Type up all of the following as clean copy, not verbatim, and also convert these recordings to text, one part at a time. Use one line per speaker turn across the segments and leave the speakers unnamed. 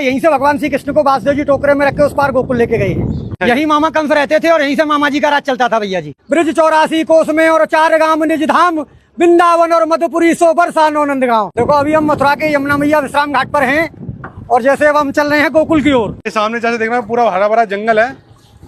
यहीं से भगवान श्री कृष्ण को वासुदेव जी टोकरे में रख के उस पार गोकुल लेके गए हैं। यही मामा कंस रहते थे और यहीं से मामा जी का राज चलता था भैया जी। ब्रिज 84 कोस में और 4 गांव निज धाम, वृंदावन और मधुपुरी 100 बरसा नंद गाँव। देखो अभी हम मथुरा के यमुना मैया विश्राम घाट पर हैं और जैसे अब हम चल रहे हैं गोकुल की ओर।
सामने जैसे देख रहे हैं पूरा हरा भरा जंगल है।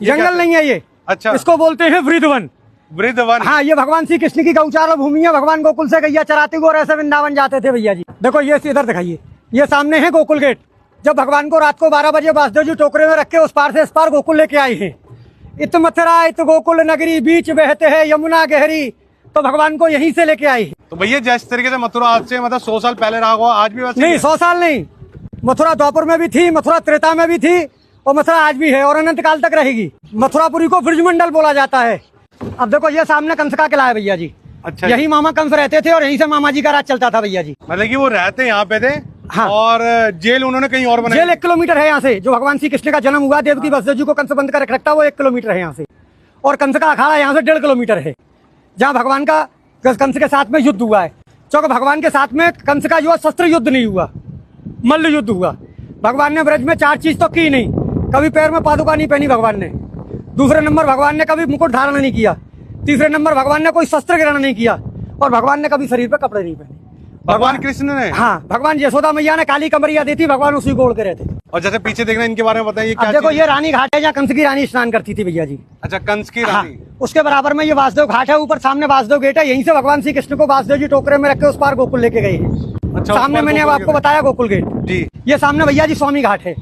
जंगल नहीं है ये,
अच्छा,
इसको बोलते हैं वृंदावन।
वृंदावन,
हाँ, ये भगवान श्री कृष्ण की गौचार भूमि है। भगवान गोकुल से गैया चराती हुए ऐसे वृंदावन जाते थे भैया जी। देखो ये इधर दिखाइए, ये सामने है गोकुल गेट। जब भगवान को रात को 12 बजे वासुदेव जी टोकरे में रख के उस पार से इस पार गोकुल लेके आए हैं। इत मथुरा इत गोकुल नगरी, बीच बहते हैं यमुना गहरी, तो भगवान को यहीं से लेके आए।
तो भैया जिस तरीके से मथुरा आज से मतलब 100 साल पहले रहा हुआ, आज भी वैसे
नहीं, 100 साल नहीं। मथुरा द्वापर में भी थी, मथुरा त्रेता में भी थी और मथुरा आज भी है और अनंत काल तक रहेगी। मथुरापुरी को ब्रजमंडल बोला जाता है। अब देखो ये सामने कंस का किला है भैया जी।
अच्छा,
यही मामा कंस रहते थे और यहीं से मामा जी का राज चलता था भैया जी।
मतलब कि वो रहते यहाँ पे थे।
हाँ।
और जेल उन्होंने कहीं और बनाई।
जेल 1 किलोमीटर है यहाँ से। जो भगवान श्री कृष्ण का जन्म हुआ, देवकी वसुदेव जी को कंस बंद कर रखता, वो 1 किलोमीटर है यहाँ से। और कंस का अखाड़ा यहाँ से 1.5 किलोमीटर है, जहाँ भगवान का कंस के साथ में युद्ध हुआ है। क्योंकि भगवान के साथ में कंस का जो शस्त्र युद्ध नहीं हुआ, मल्ल युद्ध हुआ। भगवान ने ब्रज में 4 चीज तो की नहीं। कभी पैर में पादुका नहीं पहनी भगवान ने। दूसरे नंबर भगवान ने कभी मुकुट धारण नहीं किया। तीसरे नंबर भगवान ने कोई शस्त्र ग्रहण नहीं किया और भगवान ने कभी शरीर पे कपड़े नहीं पहने।
भगवान कृष्ण ने?
हाँ, भगवान यशोदा मैया ने काली कमरिया दी थी, भगवान उसी को ओढ़ के रहते थे।
और जैसे पीछे देखना, इनके बारे में बताइए क्या?
देखो ये रानी घाट है जहाँ कंस की रानी स्नान करती थी भैया जी।
अच्छा, कंस की रानी।
उसके बराबर में ये वासुदेव घाट है। ऊपर सामने वासुदेव गेट है। यहीं से भगवान श्री कृष्ण को वासुदेव जी टोकरे में रख के उस पार गोकुल लेके गए हैं।
अच्छा,
सामने मैंने अब आपको बताया गोकुल गेट
जी।
ये सामने भैया जी स्वामी घाट है।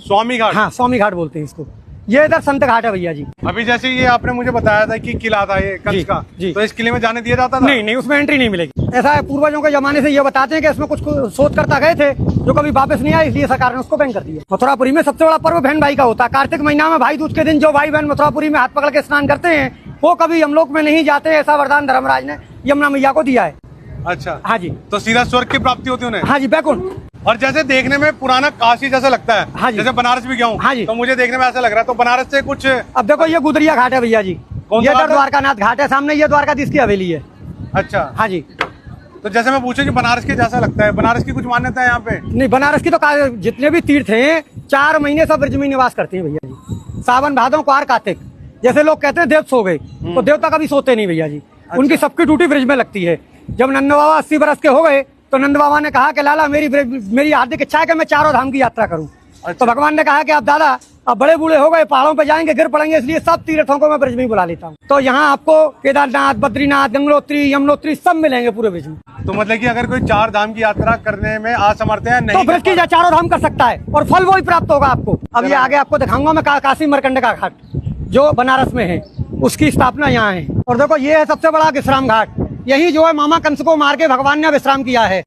स्वामी घाट?
हाँ, स्वामी घाट बोलते हैं इसको। ये इधर संत घाट है भैया जी।
अभी जैसे ये आपने मुझे बताया था कि किला था ये कंस का,
जी।
तो इस किले में जाने दिया जाता था?
नहीं, उसमें एंट्री नहीं मिलेगी। ऐसा है, पूर्वजों के जमाने से ये बताते हैं कि इसमें कुछ शोध करता गए थे जो कभी वापस नहीं आए, इसलिए सरकार ने उसको बैन कर दिया। मथुरापुरी में सबसे बड़ा पर्व बहन भाई का होता है। कार्तिक महीना में भाई दूज के दिन जो भाई बहन मथुरापुरी में हाथ पकड़ के स्नान करते हैं वो कभी यमलोक में नहीं जाते। ऐसा वरदान धर्मराज ने यमुना मैया को दिया है।
अच्छा,
हाँ जी।
तो सीधा स्वर्ग की प्राप्ति होती है उन्हें?
हाँ जी, बैकुंठ।
और जैसे देखने में पुराना काशी जैसा लगता है।
हाँ जी।
जैसे बनारस भी गया हूँ।
हाँ जी।
तो मुझे देखने में ऐसा लग रहा है। तो बनारस से कुछ?
अब देखो ये गुदरिया घाट है भैया जी।
कौन
ये
सा घाट है?
द्वारकानाथ घाट है। सामने ये द्वारकाधीश की हवेली है।
अच्छा,
हाँ जी।
तो जैसे मैं पूछूं कि बनारस के जैसा लगता है, बनारस की कुछ मान्यता है यहाँ पे?
नहीं, बनारस की तो जितने भी तीर्थ हैं 4 महीने सब ब्रज में निवास करते हैं भैया जी। सावन भादों क्वार कार्तिक। जैसे लोग कहते हैं देव सो गए, तो देवता कभी सोते नहीं भैया जी। उनकी सबकी ड्यूटी ब्रज में लगती है। जब नंद बाबा 80 बरस के हो गए तो नंद बाबा ने कहा कि लाला मेरी हार्दिक इच्छा है कि मैं 4 धाम की यात्रा करूं।
अच्छा।
तो भगवान ने कहा कि आप दादा अब बड़े बूढ़े हो गए, पहाड़ों पे जाएंगे, गिर पड़ेंगे, इसलिए सब तीर्थों को मैं ब्रज में ही बुला लेता हूँ। तो यहाँ आपको केदारनाथ, बद्रीनाथ, गंगोत्री, यमुनोत्री सब मिलेंगे पूरे ब्रज में।
तो मतलब कि अगर कोई 4 धाम की यात्रा करने में असमर्थ है, नहीं
तो ब्रज की 4 धाम कर सकता है और फल वो ही प्राप्त होगा आपको। अब ये आगे आपको दिखाऊंगा मैं काशी मरकंड का घाट जो बनारस में है, उसकी स्थापना यहाँ है। और देखो ये है सबसे बड़ा विश्राम घाट। यही जो है मामा कंस को मार के भगवान ने विश्राम किया है।